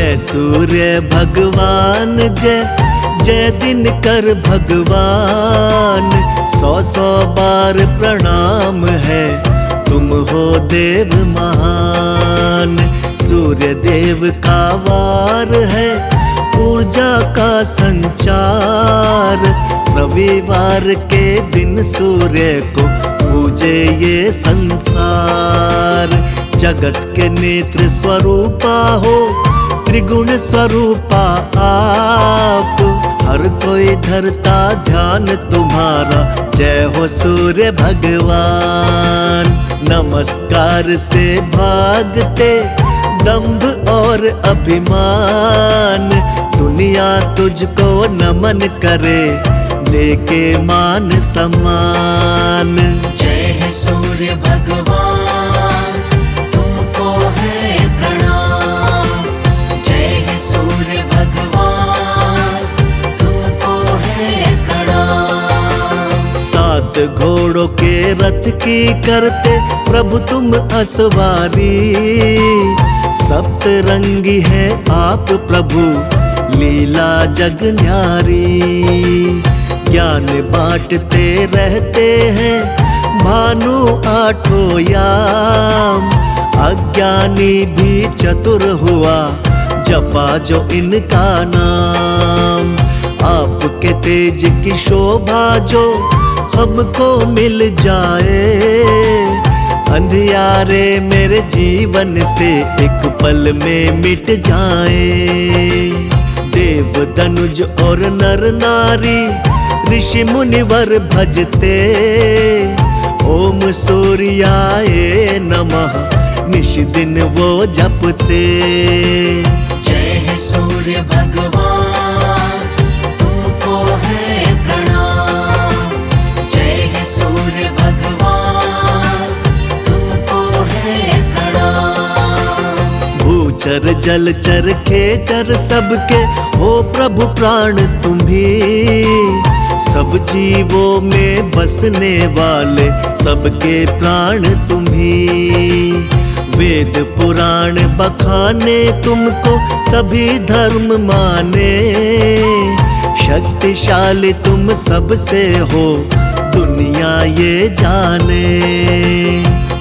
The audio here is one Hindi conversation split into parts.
जय सूर्य भगवान जय जय दिनकर भगवान, 100 बार प्रणाम है तुम हो देव महान। सूर्य देव का वार है ऊर्जा का संचार, रविवार के दिन सूर्य को पूजे ये संसार। जगत के नेत्र स्वरूपा हो त्रिगुण स्वरूपा आप, हर कोई धरता ध्यान तुम्हारा, जय हो सूर्य भगवान। नमस्कार से भागते दंभ और अभिमान, दुनिया तुझको नमन करे देके मान सम्मान। जय है सूर्य भगवान तुमको है प्रणाम, जय है सूर्य भगवान तुमको है प्रणाम। 7 घोड़ों के रथ की करते प्रभु तुम असवारी, सप्तरंगी है आप प्रभु लीला जग न्यारी। ज्ञान बांटते रहते हैं भानु आठों याम, अज्ञानी भी चतुर हुआ जपा जो इनका नाम। आपके तेज की शोभा जो हमको मिल जाए, अंधियारे मेरे जीवन से एक पल में मिट जाए। देव धनुज और नर नारी ऋषि मुनिवर भजते, ओम सूर्याय नमः निश दिन वो जपते। जय है सूर्य भगवान तुमको है प्रणाम, जय है सूर्य भगवान तुमको है प्रणाम। भूचर जलचर खेचर सबके हो प्रभु प्राण तुम्ही, सब जीवों में बसने वाले सबके प्राण तुम्ही। वेद पुराण बखाने तुमको सभी धर्म माने, शक्तिशाली तुम सबसे हो दुनिया ये जाने।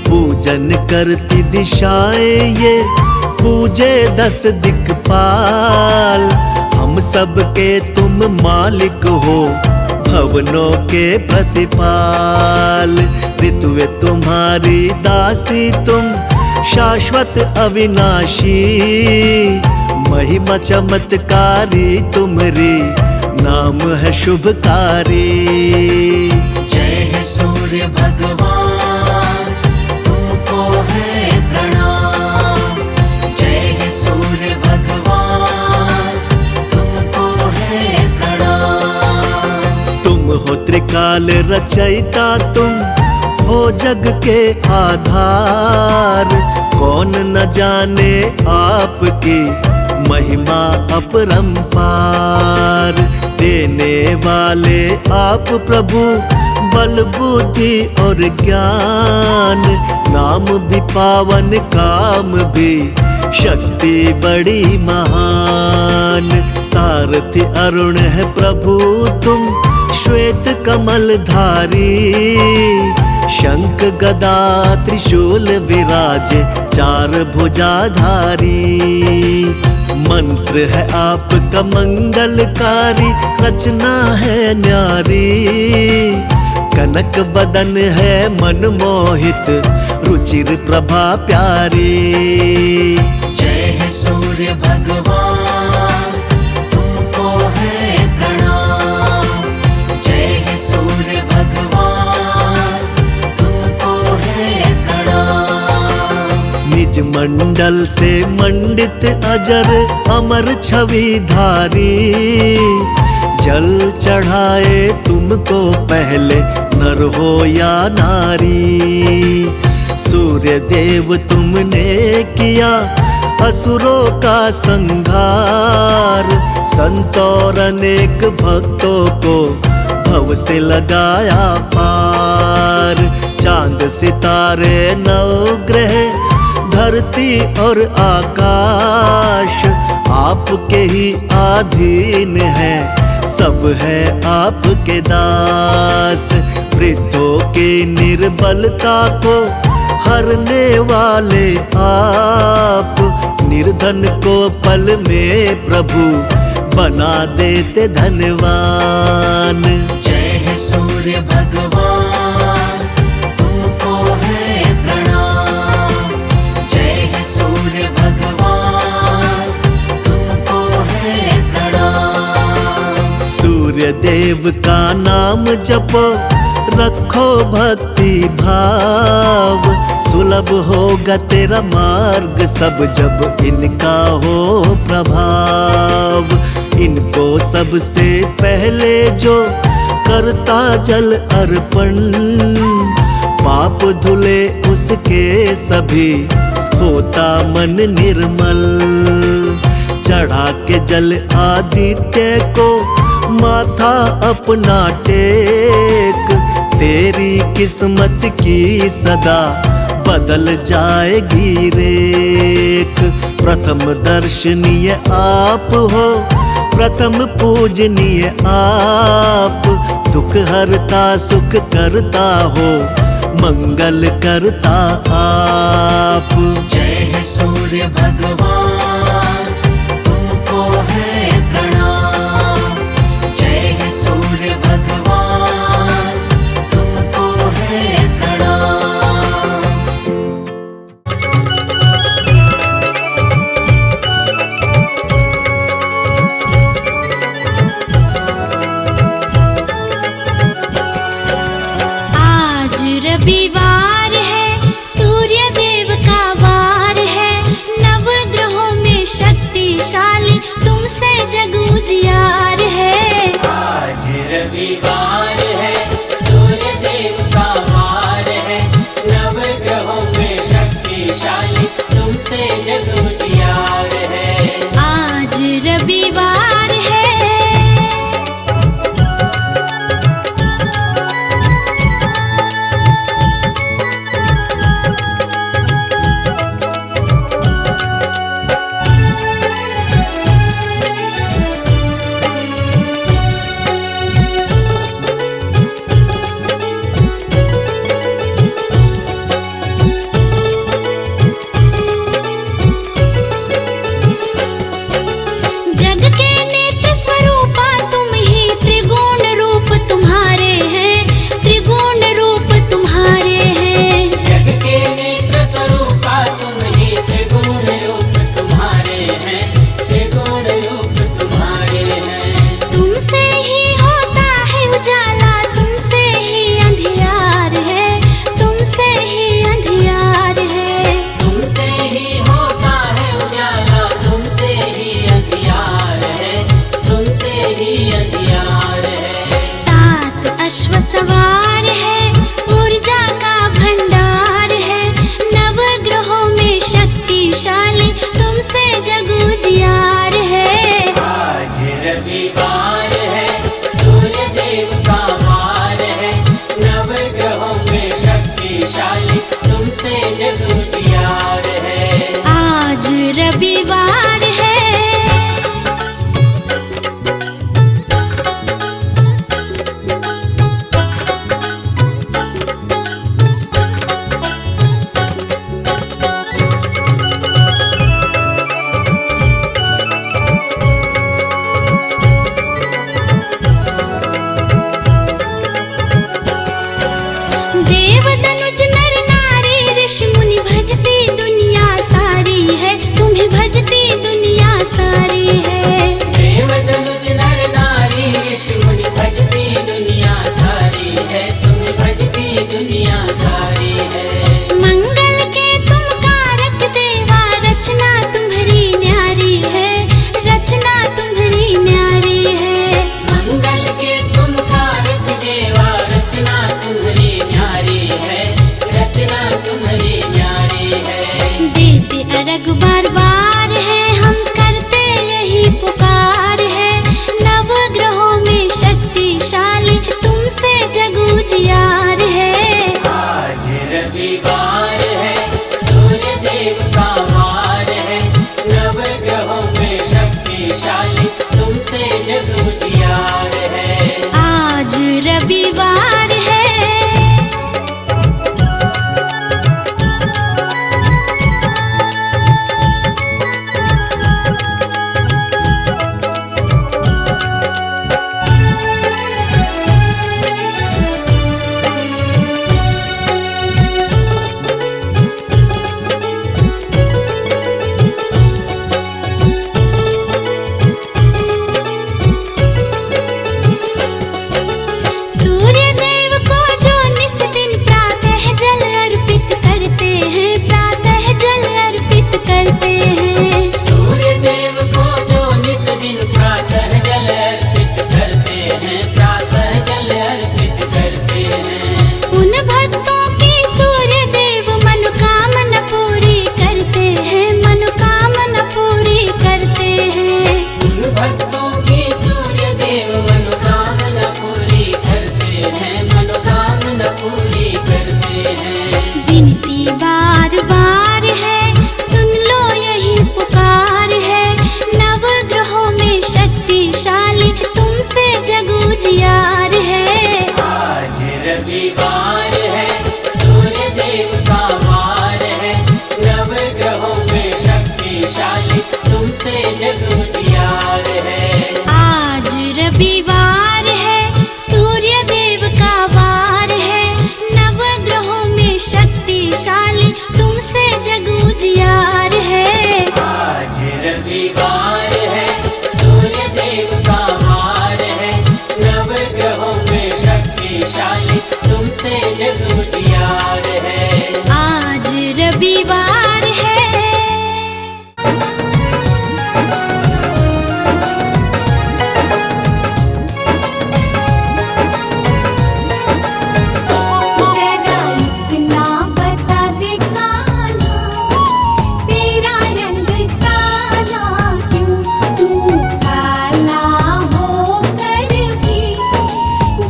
पूजन करती दिशाएं ये पूजे 10 दिक्पाल, हम सबके तुम मालिक हो भवनों के प्रतिपाल। ऋतुए तुम्हारी दासी तुम शाश्वत अविनाशी, महिमा चमत्कारी तुम्हारी नाम है शुभकारी। जय है सूर्य भगवान तुमको है प्रणाम, जय है सूर्य भगवान तुमको है प्रणाम। तुम हो त्रिकाल रचयिता तुम हो जग के आधार, कौन न जाने आपकी महिमा अपरंपार। देने वाले आप प्रभु बल बुद्धि और ज्ञान, नाम भी पावन काम भी शक्ति बड़ी महान। सारथी अरुण है प्रभु तुम श्वेत कमल धारी, शंख गदा त्रिशूल विराजे 4 भुजाधारी। मंत्र है आपका मंगलकारी, रचना है न्यारी, कनक बदन है मनमोहित रुचिर प्रभा प्यारी। जय है सूर्य भगवान तुमको है प्रणाम, जय है सूर्य भगवान तुमको है प्रणाम। निज मंडल से मंडित अजर अमर छवि धारी, जल चढ़ाए तुमको पहले नर हो या नारी। सूर्य देव तुमने किया असुरों का संहार, संतों अनेक भक्तों को भव से लगाया पार। चांद सितारे नवग्रह धरती और आकाश, आपके ही अधीन है, सब है आपके दास। वृद्धों के निर्बलता को हरने वाले आप, निर्धन को पल में प्रभु बना देते धनवान। जय है सूर्य भगवान, तुमको है प्रणाम। जय है सूर्य भगवान, तुमको है प्रणाम। सूर्य देव का नाम जपो, रखो भक्ति भाव, सुलभ होगा तेरा मार्ग सब जब इनका हो प्रभाव। इनको सबसे पहले जो करता जल अर्पण, पाप धुले उसके सभी होता मन निर्मल। चढ़ा के जल आदित्य को माथा अपना टेक, तेरी किस्मत की सदा बदल जाएगी रेख। प्रथम दर्शनीय आप हो, प्रथम पूजनीय आप, दुख हरता सुख करता हो, मंगल करता आप। जय है सूर्य भगवान, तुमको है प्रणाम। जय है सूर्य भगवान, तुमको है प्रणाम। रविवार है, सूर्य देव का वार है, नवग्रहों में शक्तिशाली तुमसे जग उजियार है। आज रविवार है, सूर्य देव का वार है, नवग्रहों में शक्तिशाली तुमसे जग उजियार है। आज रविवार है, सवार है, ऊर्जा का भंडार है, नवग्रहों में शक्तिशाली तुमसे जग उजियार है। आज रविवार है, सूर्य देव का वार है, नवग्रहों में शक्तिशाली तुमसे जग उजियार है। आज रविवार है, रविवार है, सूर्य देव का वार है, नवग्रहों में रविवार है। जरा इतना बता दे कान्हा, तेरा रंग काला क्यों? तू काला होकर भी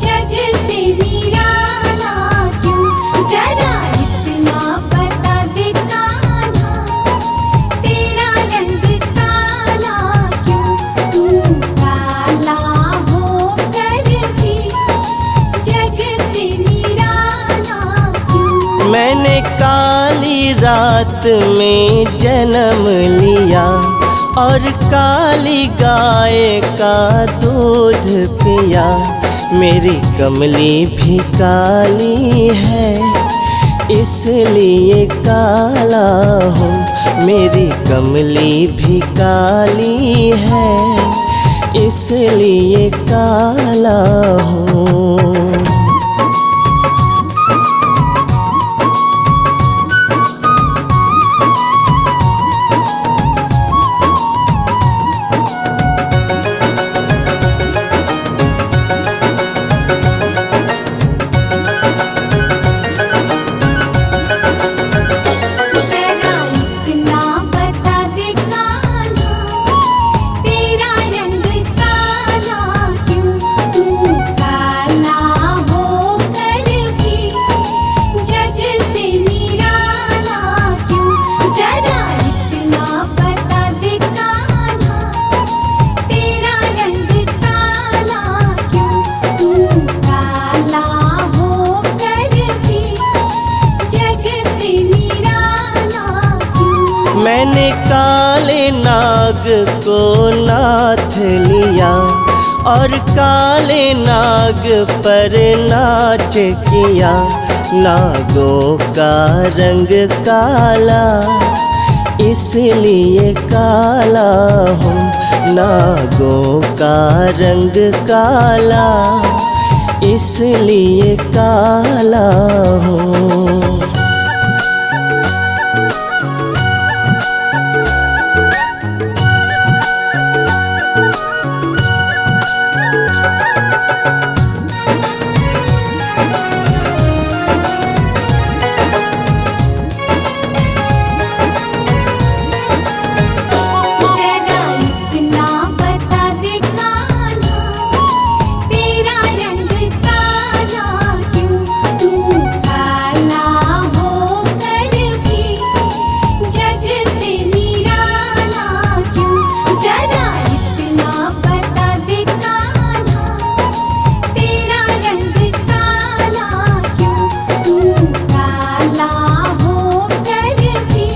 जग से निराला क्यों? जरा इतना बता दे कान्हा, तेरा रंग काला क्यों? तू काला होकर भी जग से निराला क्यों? मैंने काली रात में जन्म लिया और काली गाय का दूध पिया। मेरी कमली भी काली है इसलिए काला हूँ। मेरी कमली भी काली है इसलिए काला हूँ। जरा इतना बता दे कान्हा, तेरा रंग काला क्यों? तू काला होकर भी जग से निराला क्यों? जरा इतना बता दे कान्हा, तेरा रंग काला क्यों? तू काला होकर भी जग से निराला क्यों? मैंने काले नाग को नाथ लिया और काले नाग पर नाच किया। नागों का रंग काला इसलिए काला हूँ। नागों का रंग काला इसलिए काला हूँ। जरा इतना बता दे कान्हा, तेरा रंग काला क्यों? तू काला होकर भी जग से निराला क्यों? जरा इतना बता दे कान्हा, तेरा रंग काला क्यों? तू काला होकर भी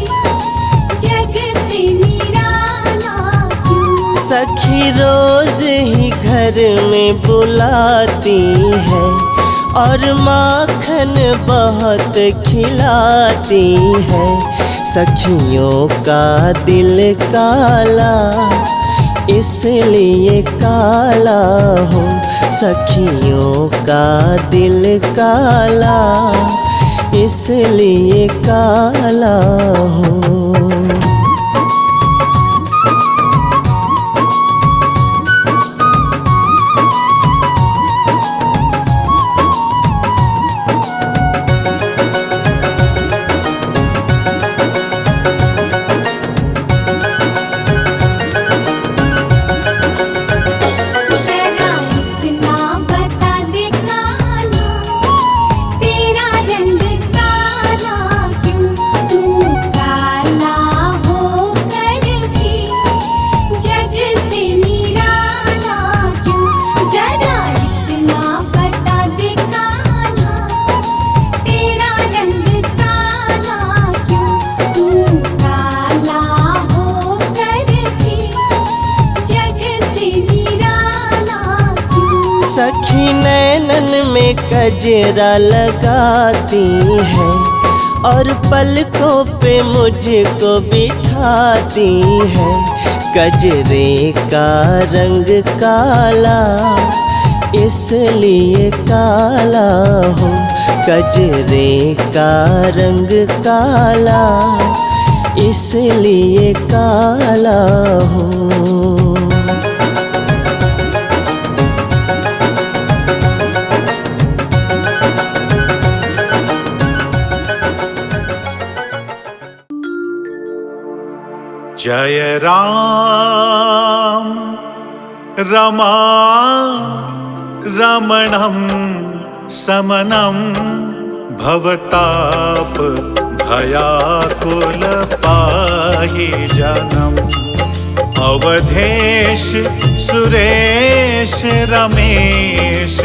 जग से निराला क्यों? सखी रोज ही घर में बुलाती है और माखन बहुत खिलाती है। सखियों का दिल काला इसलिए काला हूँ। सखियों का दिल काला इसलिए काला हूँ। जरा इतना बता दे कान्हा, तेरा रंग काला क्यों? तू काला होकर भी जग से निराला क्यों? जरा इतना बता दे कान्हा, तेरा रंग काला क्यों? तू काला होकर भी जग से निराला क्यों? सखी नैनन में कजरा लगाती है और पलकों पे मुझको बिठाती है। कजरे का रंग काला इसलिए काला हूँ। कजरे का रंग काला, इसलिए काला हूँ। जय राम रमा रमणं समनं भवताप भयाकुल पाहि जनम। अवधेश सुरेश रमेश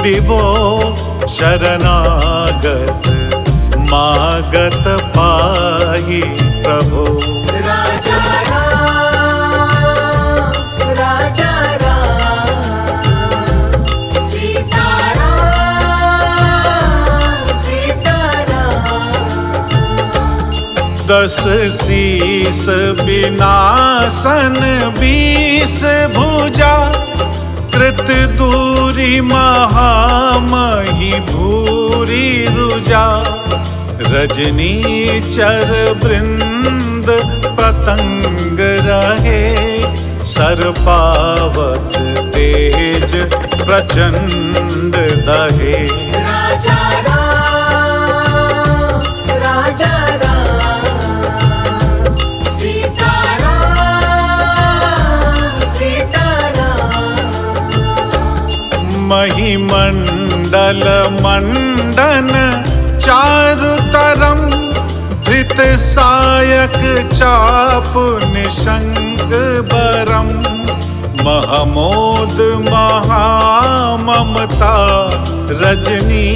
विभो शरणागत मागत पाहि प्रभो। राजा राम सीता राम। 10 शीस विनाशन 20 भुजा, कृत दूरी महामही भूरी रुजा। रजनी चर वृंद पतंग रहे, सर्पावत तेज प्रचंड दहे। राजा राम सीता राम। महिमंडल मंडन चारु तरम, धृत सायक चाप निशंक बरम। महमोद महाममता रजनी,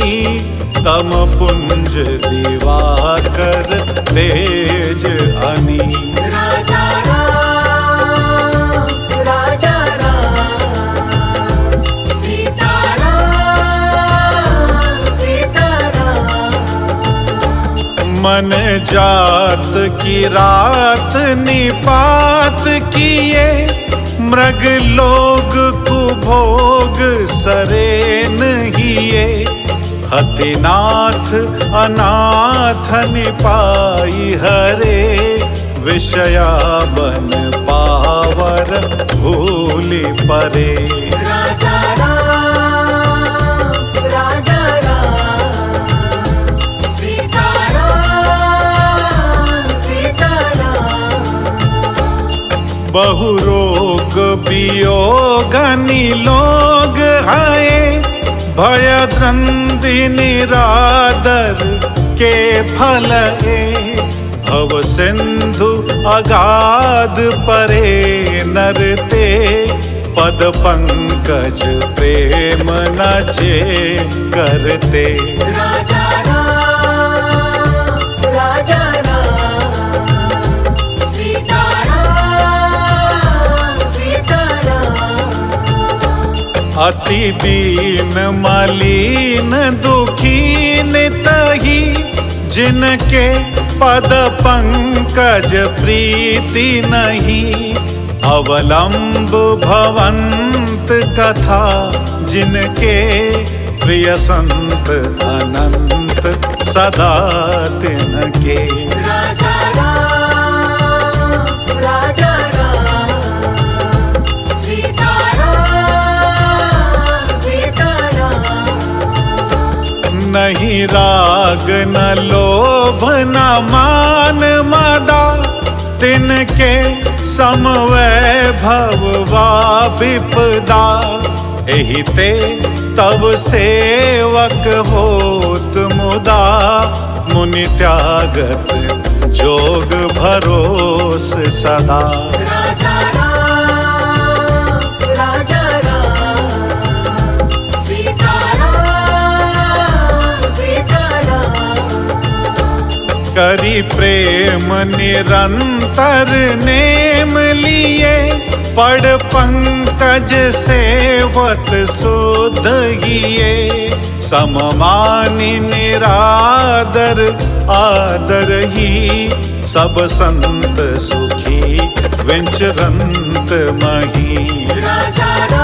तम पुंज दिवाकर तेज अनी। राजा राम सीता राम। मन जात की रात निपात किए, मृग लोग कुभोग सरे नहिए। हतिनाथ अनाथ निपाई हरे, विषया बन पावर भूलि परे। राजा राम सीता राम। बहु रोग वियोग निलोग है, भय द्रंदि निरादर के फल है। भव सिंधु अगाध परे नरते, पद पंकज प्रेम न जे करते। राजा राम सीता राम। अति दीन मलीन दुखीन तही, जिनके पद पंकज प्रीति नहीं। अवलंब भवंत कथा, जिनके प्रिय संत अनंत सदा तिनके। राजा राम सीता राम। नहीं राग न लोभ न मान मदा, तिनके समवैभव वा विपदा। एहि ते तब सेवक होत मुदा, मुनि त्यागत जोग भरोस सदा। राजा राम सीता राम। करी प्रेम निरंतर नेम लिए, पड़ पंकज सेवत सुध हिये। सममानि निरादर आदर ही, सब संत सुखी विचरंत मही। राजा राम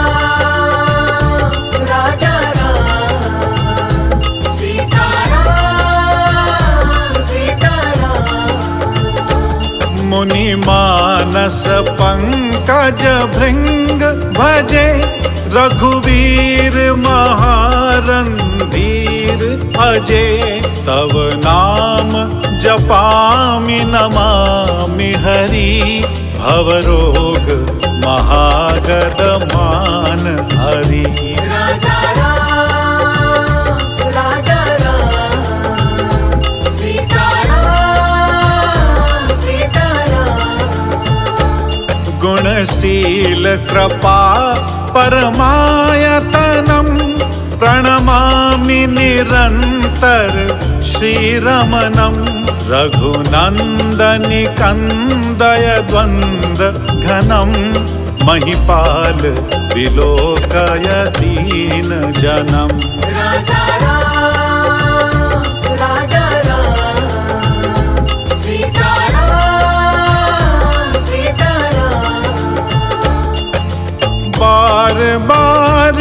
सीता राम। मुनि मानस पंकज भृंग भजे, रघुवीर महारंधीर अजे। तव नाम जपामि नमामि हरि, भवरोग महागद मान हरि। राजा राम, राजा राम, सीता राम, सीता राम। गुणशील कृपा परमायतनम, प्रणमामि निरंतर श्रीरमणम। रघुनंदनि कंदय द्वंद्व घनम, महिपाल विलोकय दीन जनम। राजा राम, राजा राम, सीता राम, सीता राम। बार बार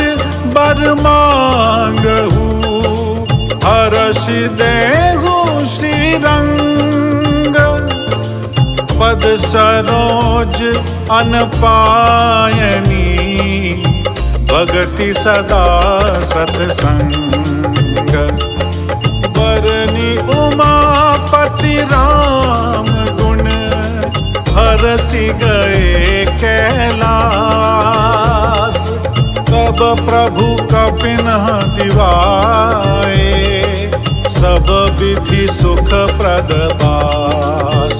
बर मांगहु, हरष देहु श्रीरंग। पद सरोज अनपायनी, भगति सदा सतसंग। बरनी उमापति राम गुण, हरसि गए कैलास। तब प्रभु कपिन दिवाए, सब विधि सुख प्रद पास।